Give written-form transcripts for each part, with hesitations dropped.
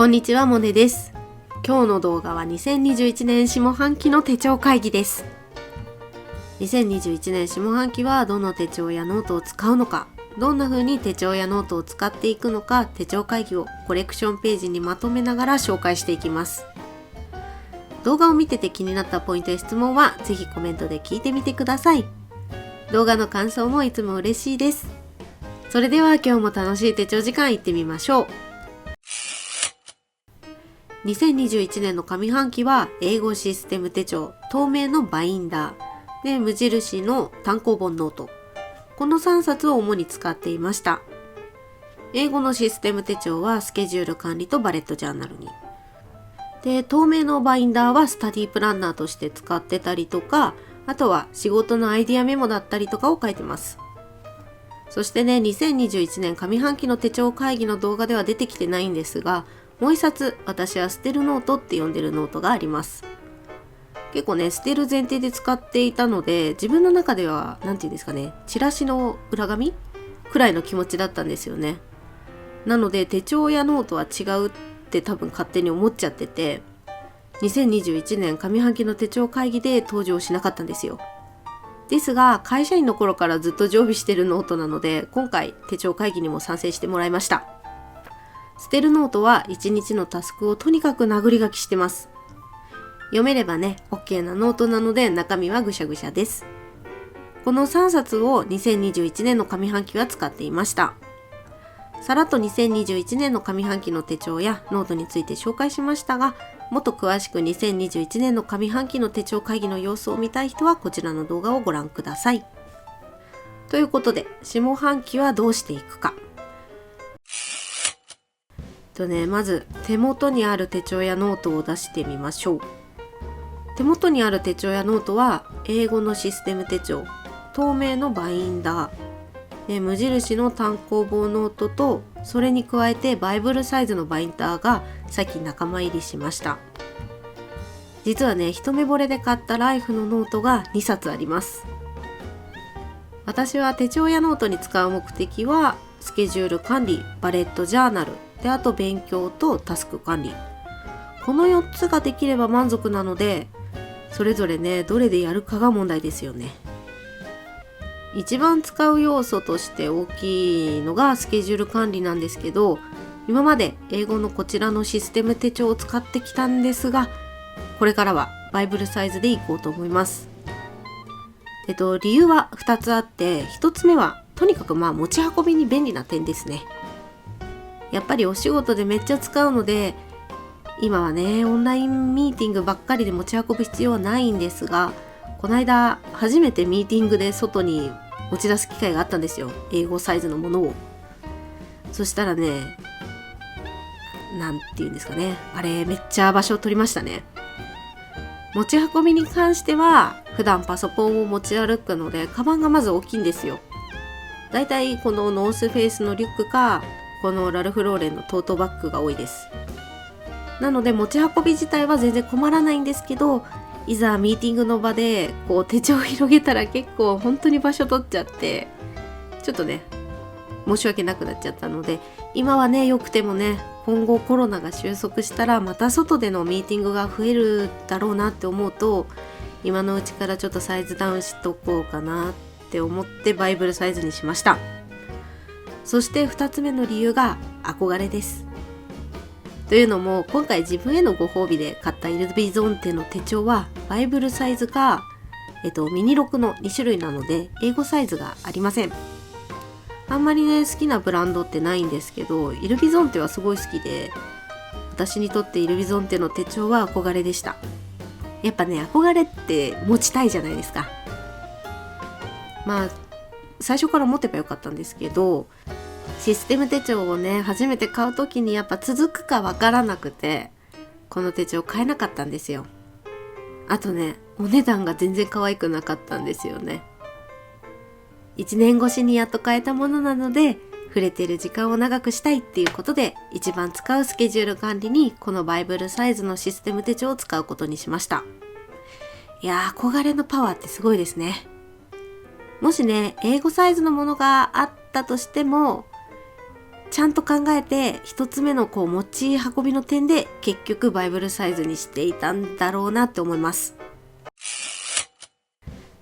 んにちは、モネです。今日の動画は2021年下半期の手帳会議です。2021年下半期はどの手帳やノートを使うのか、どんな風に手帳やノートを使っていくのか、手帳会議をコレクションページにまとめながら紹介していきます。動画を見てて気になったポイントや質問はぜひコメントで聞いてみてください。動画の感想もいつも嬉しいです。それでは今日も楽しい手帳時間いってみましょう。2021年の上半期は英語システム手帳、透明のバインダーで無印の単行本ノート、この3冊を主に使っていました。英語のシステム手帳はスケジュール管理とバレットジャーナルに、で透明のバインダーはスタディプランナーとして使ってたりとか、あとは仕事のアイディアメモだったりとかを書いてます。そしてね、2021年上半期の手帳会議の動画では出てきてないんですが、もう一冊私は捨てるノートって呼んでるノートがあります。結構ね、捨てる前提で使っていたので、自分の中ではなんていうんですかね、チラシの裏紙くらいの気持ちだったんですよね。なので手帳やノートは違うって多分勝手に思っちゃってて、2021年上半期の手帳会議で登場しなかったんですよ。ですが会社員の頃からずっと常備してるノートなので、今回手帳会議にも参戦してもらいました。捨てるノートは1日のタスクをとにかく殴り書きしてます。読めればね OK なノートなので、中身はぐしゃぐしゃです。この3冊を2021年の上半期は使っていました。さらっと2021年の上半期の手帳やノートについて紹介しましたが、もっと詳しく2021年の上半期の手帳会議の様子を見たい人はこちらの動画をご覧ください。ということで、下半期はどうしていくか。まず手元にある手帳やノートを出してみましょう。手元にある手帳やノートは英語のシステム手帳、透明のバインダー、無印の単行本ノートと、それに加えてバイブルサイズのバインダーがさっき仲間入りしました。実はね、一目惚れで買ったライフのノートが2冊あります。私は手帳やノートに使う目的はスケジュール管理、バレットジャーナルで、あと勉強とタスク管理、この4つができれば満足なので、それぞれねどれでやるかが問題ですよね。一番使う要素として大きいのがスケジュール管理なんですけど、今まで英語のこちらのシステム手帳を使ってきたんですが、これからはバイブルサイズでいこうと思います。理由は2つあって、1つ目はとにかく持ち運びに便利な点ですね。やっぱりお仕事でめっちゃ使うので、今はねオンラインミーティングばっかりで持ち運ぶ必要はないんですが、この間初めてミーティングで外に持ち出す機会があったんですよ、英語サイズのものを。そしたらね、なんていうんですかね、あれめっちゃ場所を取りましたね。持ち運びに関しては普段パソコンを持ち歩くので、カバンがまず大きいんですよ。だいたいこのノースフェイスのリュックか、このラルフローレンのトートバッグが多いです。なので持ち運び自体は全然困らないんですけど、いざミーティングの場でこう手帳を広げたら結構本当に場所取っちゃって、ちょっとね申し訳なくなっちゃったので、今はねよくてもね、今後コロナが収束したらまた外でのミーティングが増えるだろうなって思うと、今のうちからちょっとサイズダウンしとこうかなって思ってバイブルサイズにしました。そして2つ目の理由が憧れです。というのも、今回自分へのご褒美で買ったイルビゾンテの手帳はバイブルサイズか、ミニ6の2種類なので英語サイズがありません。あんまりね好きなブランドってないんですけど、イルビゾンテはすごい好きで、私にとってイルビゾンテの手帳は憧れでした。やっぱね、憧れって持ちたいじゃないですか。最初から持てばよかったんですけど、システム手帳をね初めて買う時にやっぱ続くかわからなくて、この手帳買えなかったんですよ。あとね、お値段が全然可愛くなかったんですよね。1年越しにやっと買えたものなので、触れている時間を長くしたいっていうことで、一番使うスケジュール管理にこのバイブルサイズのシステム手帳を使うことにしました。いやー、憧れのパワーってすごいですね。もしね英語サイズのものがあったとしても、ちゃんと考えて一つ目の持ち運びの点で結局バイブルサイズにしていたんだろうなって思います。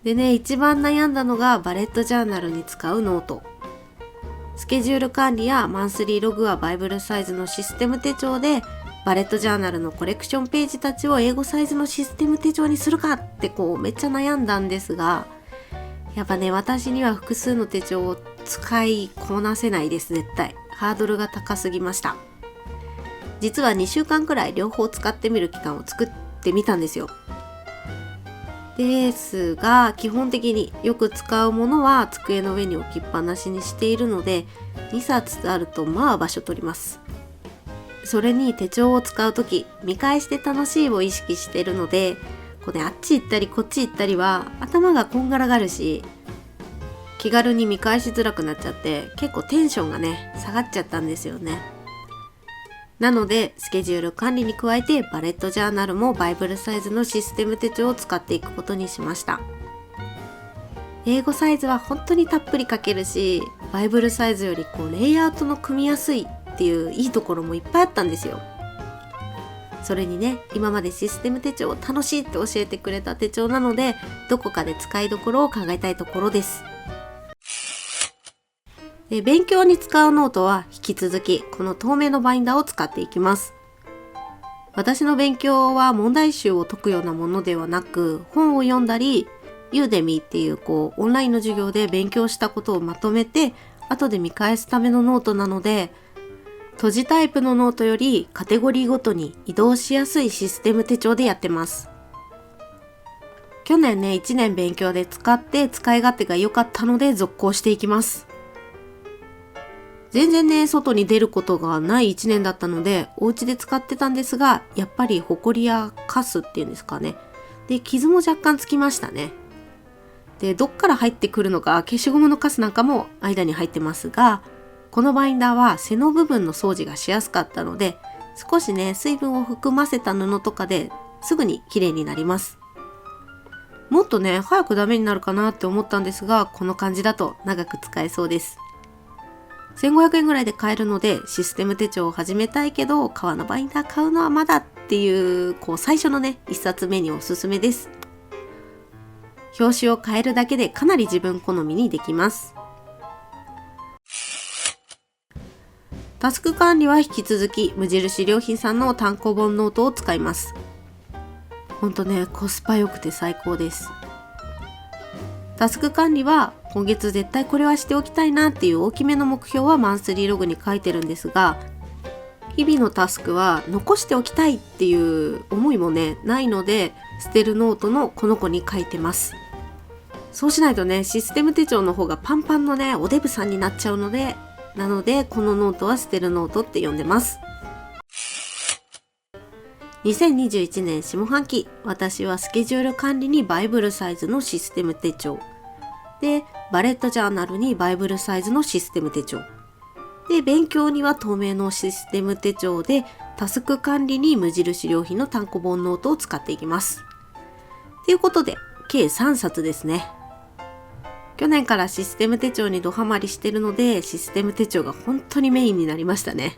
でね、一番悩んだのがバレットジャーナルに使うノート。スケジュール管理やマンスリーログはバイブルサイズのシステム手帳で、バレットジャーナルのコレクションページたちを英語サイズのシステム手帳にするかってめっちゃ悩んだんですが、やっぱね、私には複数の手帳を使いこなせないです。絶対ハードルが高すぎました。実は2週間くらい両方使ってみる期間を作ってみたんですよ。ですが基本的によく使うものは机の上に置きっぱなしにしているので、2冊あると場所取ります。それに手帳を使うとき、見返して楽しいを意識しているので、あっち行ったりこっち行ったりは頭がこんがらがるし、気軽に見返しづらくなっちゃって結構テンションがね下がっちゃったんですよね。なのでスケジュール管理に加えてバレットジャーナルもバイブルサイズのシステム手帳を使っていくことにしました。英語サイズは本当にたっぷり書けるし、バイブルサイズよりレイアウトの組みやすいっていういいところもいっぱいあったんですよ。それにね、今までシステム手帳を楽しいって教えてくれた手帳なので、どこかで使いどころを考えたいところです。で、勉強に使うノートは引き続きこの透明のバインダーを使っていきます。私の勉強は問題集を解くようなものではなく、本を読んだり、ユーデミーっていうオンラインの授業で勉強したことをまとめて後で見返すためのノートなので、閉じタイプのノートよりカテゴリーごとに移動しやすいシステム手帳でやってます。去年ね、1年勉強で使って使い勝手が良かったので続行していきます。全然ね、外に出ることがない1年だったのでお家で使ってたんですが、やっぱりホコリやカスっていうんですかね、で傷も若干つきましたね。で、どっから入ってくるのか、消しゴムのカスなんかも間に入ってますが、このバインダーは背の部分の掃除がしやすかったので、少しね、水分を含ませた布とかですぐに綺麗になります。もっとね、早くダメになるかなって思ったんですが、この感じだと長く使えそうです。1500円ぐらいで買えるので、システム手帳を始めたいけど革のバインダー買うのはまだっていう、最初のね、1冊目におすすめです。表紙を変えるだけでかなり自分好みにできます。タスク管理は引き続き無印良品さんの単行本ノートを使います。ほんとね、コスパ良くて最高です。タスク管理は今月絶対これはしておきたいなっていう大きめの目標はマンスリーログに書いてるんですが、日々のタスクは残しておきたいっていう思いもねないので、捨てるノートのこの子に書いてます。そうしないとね、システム手帳の方がパンパンのねおデブさんになっちゃうので、このノートは捨てるノートって呼んでます。2021年下半期、私はスケジュール管理にバイブルサイズのシステム手帳で、バレットジャーナルにバイブルサイズのシステム手帳で、勉強には透明のシステム手帳で、タスク管理に無印良品の単行本ノートを使っていきます。ということで計3冊ですね。去年からシステム手帳にドハマりしてるので、システム手帳が本当にメインになりましたね。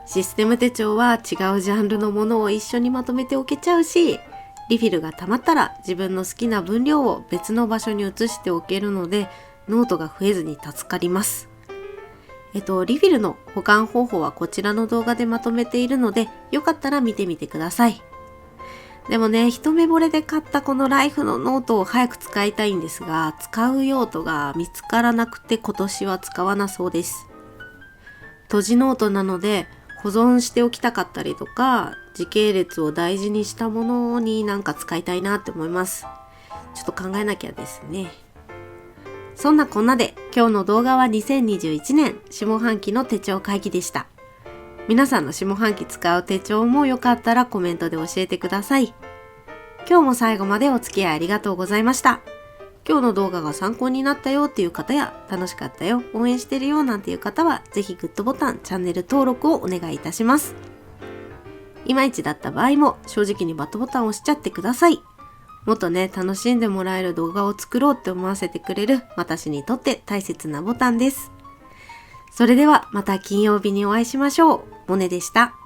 システム手帳は違うジャンルのものを一緒にまとめておけちゃうし、リフィルが溜まったら自分の好きな分量を別の場所に移しておけるので、ノートが増えずに助かります。リフィルの保管方法はこちらの動画でまとめているので、よかったら見てみてください。でもね、一目惚れで買ったこのライフのノートを早く使いたいんですが、使う用途が見つからなくて今年は使わなそうです。閉じノートなので保存しておきたかったりとか、時系列を大事にしたものに使いたいなって思います。ちょっと考えなきゃですね。そんなこんなで今日の動画は2021年下半期の手帳会議でした。皆さんの下半期使う手帳もよかったらコメントで教えてください。今日も最後までお付き合いありがとうございました。今日の動画が参考になったよっていう方や、楽しかったよ、応援してるよなんていう方は、ぜひグッドボタン、チャンネル登録をお願いいたします。いまいちだった場合も正直にバットボタンを押しちゃってください。もっとね、楽しんでもらえる動画を作ろうって思わせてくれる私にとって大切なボタンです。それではまた金曜日にお会いしましょう。モネでした。